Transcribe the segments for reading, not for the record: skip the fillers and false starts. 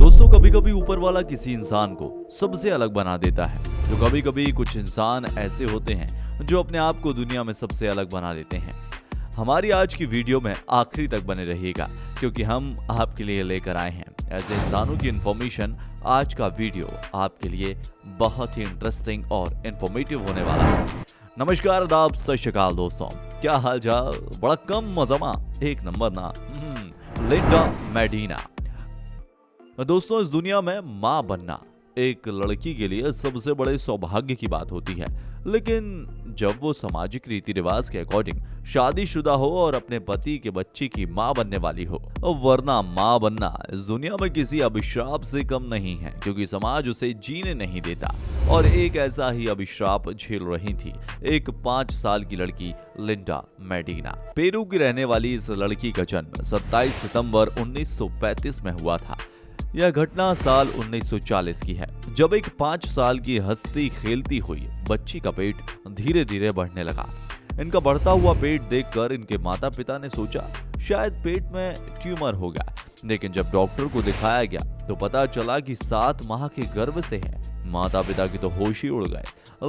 दोस्तों, कभी कभी ऊपर वाला किसी इंसान को सबसे अलग बना देता है। तो कभी कभी कुछ इंसान ऐसे होते हैं जो अपने आप को दुनिया में सबसे अलग बना लेते हैं। हमारी आज की वीडियो में आखिरी तक बने रहिएगा, क्योंकि हम आपके लिए लेकर आए हैं ऐसे इंसानों की इंफॉर्मेशन। आज का वीडियो आपके लिए बहुत ही इंटरेस्टिंग और इंफॉर्मेटिव होने वाला है। नमस्कार, आदाब, सत श्री अकाल दोस्तों, क्या हाल चाल? बड़ा कम मजमा, एक नंबर ना। लिंडा मेडिना। दोस्तों, इस दुनिया में माँ बनना एक लड़की के लिए सबसे बड़े सौभाग्य की बात होती है। लेकिन जब वो सामाजिक रीति रिवाज के अकॉर्डिंग शादीशुदा हो और अपने पति के बच्चे की माँ बनने वाली हो, वरना माँ बनना इस दुनिया में किसी अभिशाप से कम नहीं है, क्योंकि समाज उसे जीने नहीं देता। और एक ऐसा ही अभिशाप झेल रही थी एक 5 साल की लड़की, लिंडा मेडिना। पेरू की रहने वाली इस लड़की का जन्म 27 सितंबर 1935 में हुआ था। यह घटना साल 1940 की है, जब एक 5 साल की हंसती खेलती हुई बच्ची का पेट धीरे धीरे बढ़ने लगा। इनका बढ़ता हुआ पेट देखकर इनके माता पिता ने सोचा शायद पेट में ट्यूमर होगा। लेकिन जब डॉक्टर को दिखाया गया तो पता चला कि 7 माह के गर्भ से है। माता पिता की तो होश ही उड़ गए।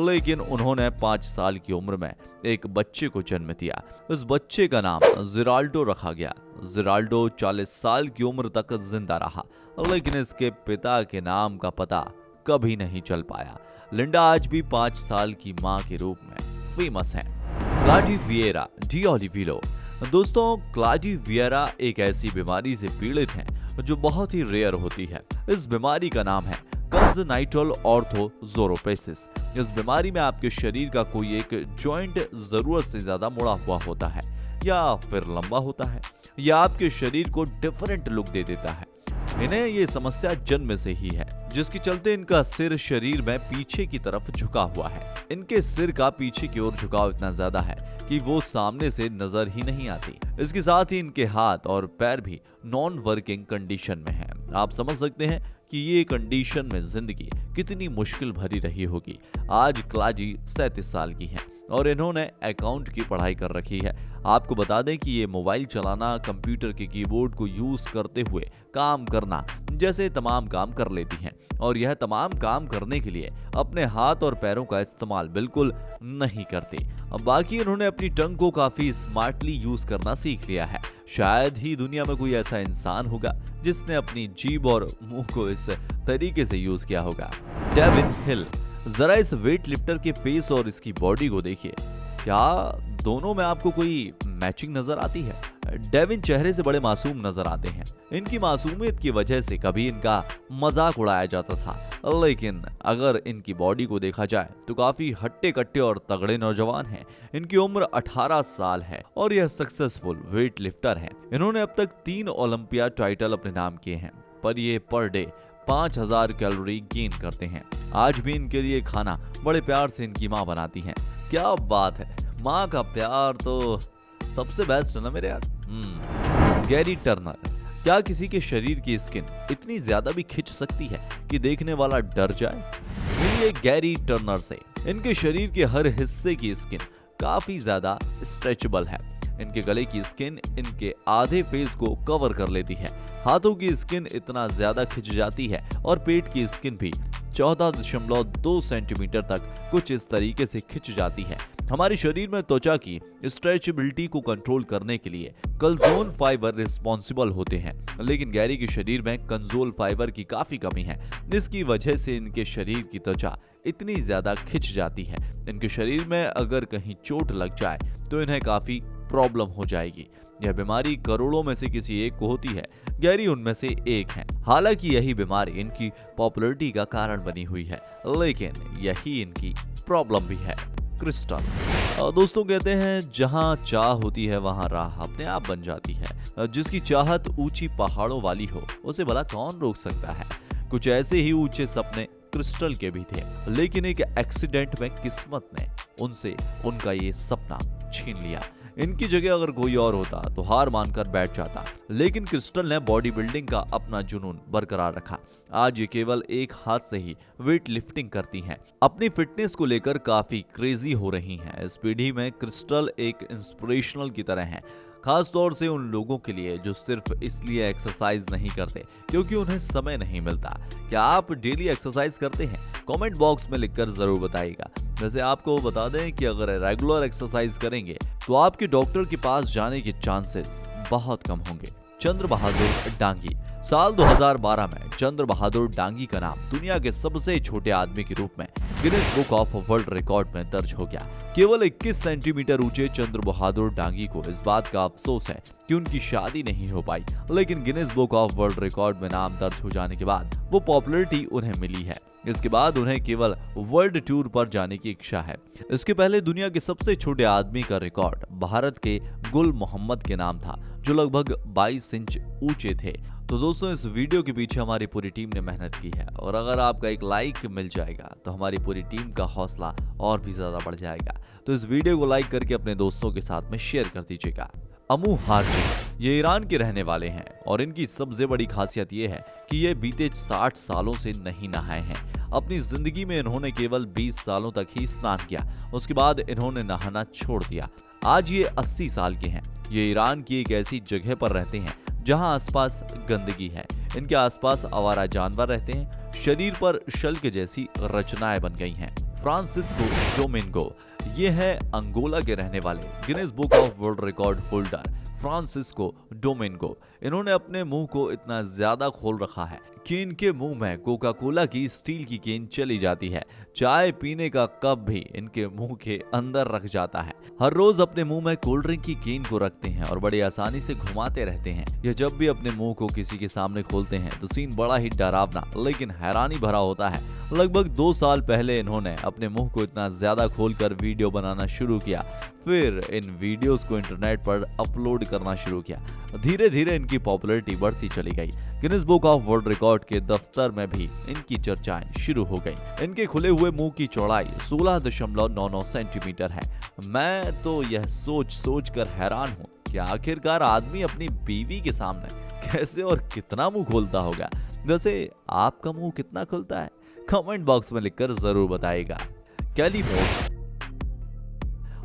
लेकिन उन्होंने 5 साल की उम्र में एक बच्चे को जन्म दिया। इस बच्चे का नाम जिराल्डो रखा गया। जिराल्डो 40 साल की उम्र तक जिंदा रहा, लेकिन इसके पिता के नाम का पता कभी नहीं चल पाया। लिंडा आज भी 5 साल की मां के रूप में फेमस है। क्लाडी डी ओलिविलो। दोस्तों, क्लाडी एक ऐसी बीमारी से पीड़ित हैं जो बहुत ही रेयर होती है। इस बीमारी का नाम है कंजेनाइटल ऑर्थोजोरोपेसिस। इस बीमारी में आपके शरीर का कोई एक जॉइंट जरूरत से ज्यादा मुड़ा हुआ होता है, या फिर लंबा होता है, या आपके शरीर को डिफरेंट लुक दे देता है। इन्हें ये समस्या जन्म से ही है, जिसके चलते इनका सिर शरीर में पीछे की तरफ झुका हुआ है। इनके सिर का पीछे की ओर झुकाव इतना ज्यादा है कि वो सामने से नजर ही नहीं आती। इसके साथ ही इनके हाथ और पैर भी नॉन वर्किंग कंडीशन में हैं। आप समझ सकते हैं कि ये कंडीशन में जिंदगी कितनी मुश्किल भरी रही होगी। आज क्लाडी 37 साल की हैं और इन्होंने अकाउंट की पढ़ाई कर रखी है। आपको बता दें कि ये मोबाइल चलाना, कंप्यूटर के कीबोर्ड को यूज करते हुए काम करना जैसे तमाम काम कर लेती हैं, और यह तमाम काम करने के लिए अपने हाथ और पैरों का इस्तेमाल बिल्कुल नहीं करती। अब बाकी इन्होंने अपनी टंग को काफी स्मार्टली यूज करना सीख लिया है। शायद ही दुनिया में कोई ऐसा इंसान होगा जिसने अपनी जीभ और मुंह को इस तरीके से यूज किया होगा। डेविन हिल। जरा इस वेट लिफ्टर के फेस और इसकी बॉडी को देखिए, क्या दोनों में आपको कोई मैचिंग नजर आती है? डेविन चेहरे से बड़े मासूम नजर आते हैं। इनकी मासूमियत की वजह से कभी इनका मजाक उड़ाया जाता था, लेकिन अगर इनकी बॉडी को देखा जाए तो काफी हट्टे कट्टे और तगड़े नौजवान हैं। इनकी उम्र 18 साल है और यह सक्सेसफुल वेट लिफ्टर है। इन्होंने अब तक 3 ओलंपिया टाइटल अपने नाम किए हैं, पर ये पर डे 5000 कैलोरी गेन करते हैं। आज भी इनके लिए खाना बड़े प्यार से इनकी माँ बनाती हैं। क्या बात है, माँ का प्यार तो सबसे बेस्ट है ना मेरे यार। Gary Turner. क्या किसी के शरीर की स्किन इतनी ज्यादा भी खिंच सकती है कि देखने वाला डर जाए? मिलिए गैरी टर्नर से। इनके शरीर के हर हिस्से की स्किन काफी ज्यादा स्ट्रेचेबल है। इनके गले की स्किन इनके आधे फेस को कवर कर लेती है। हाथों की स्किन इतना ज्यादा खिंच जाती है और पेट की स्किन भी 14.2 सेंटीमीटर तक कुछ इस तरीके से खिंच जाती है। हमारे शरीर में त्वचा की स्ट्रेचेबिलिटी को कंट्रोल करने के लिए कलजोन फाइबर रिस्पॉन्सिबल होते हैं, लेकिन गैरी के शरीर में कंजोल फाइबर की काफी कमी है, जिसकी वजह से इनके शरीर की त्वचा इतनी ज्यादा खिंच जाती है। इनके शरीर में अगर कहीं चोट लग जाए तो इन्हें काफी प्रॉब्लम हो जाएगी। यह बीमारी करोड़ों में से किसी एक को होती है। गैरी उनमें से एक है। हालांकि यही बीमारी इनकी पॉपुलैरिटी का कारण बनी हुई है, लेकिन यही इनकी प्रॉब्लम भी है। क्रिस्टल। दोस्तों, कहते हैं जहां चाह होती है वहां राह अपने आप बन जाती है। जिसकी चाहत ऊंची पहाड़ों वाली हो, उसे भला कौन रोक सकता है? कुछ ऐसे ही ऊंचे सपने क्रिस्टल के भी थे, लेकिन एक एक्सीडेंट में किस्मत ने उनसे उनका ये सपना छीन लिया। इनकी जगह अगर कोई और होता तो हार मानकर बैठ जाता, लेकिन क्रिस्टल ने बॉडी बिल्डिंग का अपना जुनून बरकरार रखा। आज ये केवल एक हाथ से ही वेट लिफ्टिंग करती हैं। अपनी फिटनेस को लेकर काफी क्रेजी हो रही हैं। इस पीढ़ी में क्रिस्टल एक इंस्पिरेशनल की तरह हैं। खास तौर से उन लोगों के लिए जो सिर्फ इसलिए एक्सरसाइज नहीं करते क्योंकि उन्हें समय नहीं मिलता। क्या आप डेली एक्सरसाइज करते हैं? कमेंट बॉक्स में लिखकर जरूर बताइएगा। वैसे आपको बता दें कि अगर रेगुलर एक्सरसाइज करेंगे तो आपके डॉक्टर के पास जाने के चांसेस बहुत कम होंगे। चंद्र बहादुर डांगी। साल 2012 में चंद्र बहादुर डांगी का नाम दुनिया के सबसे छोटे आदमी के रूप में Guinness book of world record में दर्ज हो गया। केवल 21 सेंटीमीटर ऊंचे चंद्र बहादुर डांगी को इस बात का अफसोस है कि उनकी शादी नहीं हो पाई, लेकिन Guinness book of world record में नाम दर्ज हो जाने के बाद वो पॉपुलैरिटी उन्हें मिली है। इसके बाद उन्हें केवल वर्ल्ड टूर पर जाने की इच्छा है। इसके पहले दुनिया के सबसे छोटे आदमी का रिकॉर्ड भारत के गुल मोहम्मद के नाम था, जो लगभग 22 इंच ऊंचे थे। तो दोस्तों, इस वीडियो के पीछे हमारी पूरी टीम ने मेहनत की है और अगर आपका एक लाइक मिल जाएगा तो हमारी पूरी टीम का हौसला और भी ज्यादा बढ़ जाएगा। तो इस वीडियो को लाइक करके अपने दोस्तों के साथ में शेयर कर दीजिएगा। अमू हार्जी, ये ईरान के रहने वाले हैं और इनकी सबसे बड़ी खासियत ये है कि ये बीते 60 सालों से नहीं नहाए हैं। अपनी जिंदगी में इन्होंने केवल 20 सालों तक ही स्नान किया, उसके बाद इन्होंने नहाना छोड़ दिया। आज ये 80 साल के हैं। ये ईरान की एक ऐसी जगह पर रहते हैं जहां आसपास गंदगी है। इनके आसपास आवारा जानवर रहते हैं। शरीर पर शल्क जैसी रचनाएं बन गई हैं। फ्रांसिस्को डोमिंगो, ये है अंगोला के रहने वाले Guinness book of world record holder Francisco Domingo. इन्होंने अपने मुंह को इतना ज्यादा खोल रखा है कि इनके मुंह में कोका कोला की स्टील की केन चली जाती है। चाय पीने का कप भी इनके मुंह के अंदर रख जाता है। हर रोज अपने मुंह में कोल्ड ड्रिंक की केन को रखते हैं और बड़ी आसानी से घुमाते रहते हैं। ये जब भी अपने मुंह को किसी के सामने खोलते हैं तो सीन बड़ा ही डरावना लेकिन हैरानी भरा होता है। लगभग 2 साल पहले इन्होंने अपने मुंह को इतना ज्यादा खोलकर वीडियो बनाना शुरू किया, फिर इन वीडियोस को इंटरनेट पर अपलोड करना शुरू किया। धीरे धीरे इनकी पॉपुलैरिटी बढ़ती चली गई। Guinness book of world record के दफ्तर में भी इनकी चर्चाएं शुरू हो गई। इनके खुले हुए मुंह की चौड़ाई 16.99 सेंटीमीटर है। मैं तो यह सोच कर हैरान हूँ कि आखिरकार आदमी अपनी बीवी के सामने कैसे और कितना मुंह खोलता होगा। वैसे आपका मुंह कितना खुलता है? कमेंट बॉक्स में लिखकर जरूर बताइएगा। कैली मोट्स,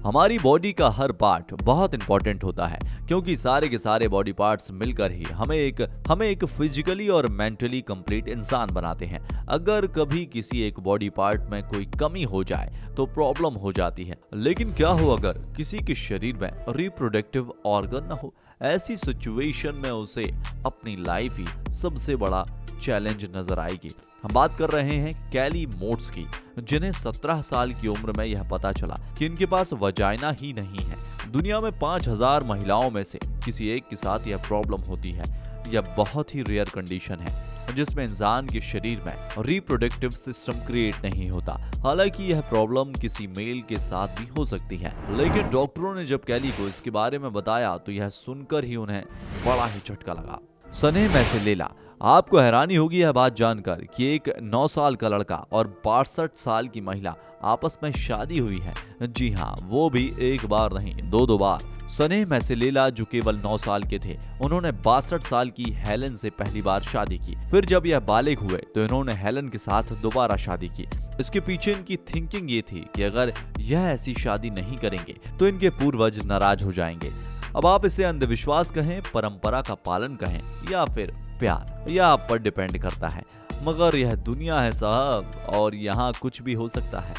हमारी बॉडी का हर पार्ट बहुत इंपॉर्टेंट होता है क्योंकि सारे के सारे बॉडी पार्ट्स मिलकर ही हमें एक फिजिकली और मेंटली कंप्लीट इंसान बनाते हैं। अगर कभी किसी एक बॉडी पार्ट में कोई कमी हो जाए तो प्रॉब्लम हो जाती है। लेकिन क्या हो अगर किसी के शरीर में रिप्रोडक्टिव ऑर्गन न हो? ऐसी सिचुएशन में उसे अपनी लाइफ ही सबसे बड़ा चैलेंज नजर आएगी। हम बात कर रहे हैं कैली मोट्स की, जिन्हें 17 साल की उम्र में यह पता चला कि इनके पास वजाइना ही नहीं है। दुनिया में 5000 महिलाओं में से किसी एक के साथ यह प्रॉब्लम होती है। यह बहुत ही रेयर कंडीशन है जिसमें इंसान के शरीर में रिप्रोडक्टिव सिस्टम क्रिएट नहीं होता। हालांकि यह प्रॉब्लम किसी मेल के साथ भी हो सकती है, लेकिन डॉक्टरों ने जब कैली को इसके बारे में बताया तो यह सुनकर ही उन्हें बड़ा ही झटका लगा। सनेह मैसेलेला, आपको हैरानी होगी यह बात जानकर कि एक 9 साल का लड़का और 62 साल की महिला आपस में शादी हुई है। जी हाँ, वो भी एक बार नहीं 2 बार। सनेह मैसेलेला जो केवल 9 साल के थे, उन्होंने 62 साल की हेलन से पहली बार शादी की। फिर जब यह बालिग हुए तो इन्होंने हेलन के साथ दोबारा शादी की। इसके पीछे इनकी थिंकिंग ये थी कि अगर यह ऐसी शादी नहीं करेंगे तो इनके पूर्वज नाराज हो जाएंगे। अब आप इसे अंधविश्वास कहें, परंपरा का पालन कहें या फिर प्यार, यह आप पर डिपेंड करता है। मगर यह दुनिया है साहब और यहाँ कुछ भी हो सकता है।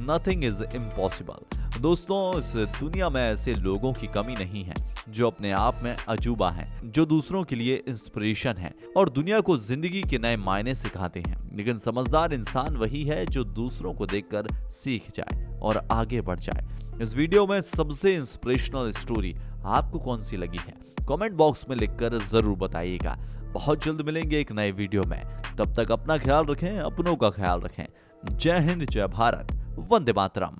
Nothing is impossible. दोस्तों, इस दुनिया में ऐसे लोगों की कमी नहीं है जो अपने आप में अजूबा हैं, जो दूसरों के लिए इंस्पिरेशन हैं और दुनिया को जिंदगी के नए मायने सिखाते हैं। लेकिन समझदार इंसान वही है जो दूसरों को देखकर सीख जाए और आगे बढ़ जाए। इस वीडियो में सबसे इंस्पिरेशनल स्टोरी आपको कौन सी लगी है? कमेंट बॉक्स में लिखकर जरूर बताइएगा। बहुत जल्द मिलेंगे एक नए वीडियो में। तब तक अपना ख्याल रखें, अपनों का ख्याल रखें। जय हिंद, जय भारत, वंदे मातरम।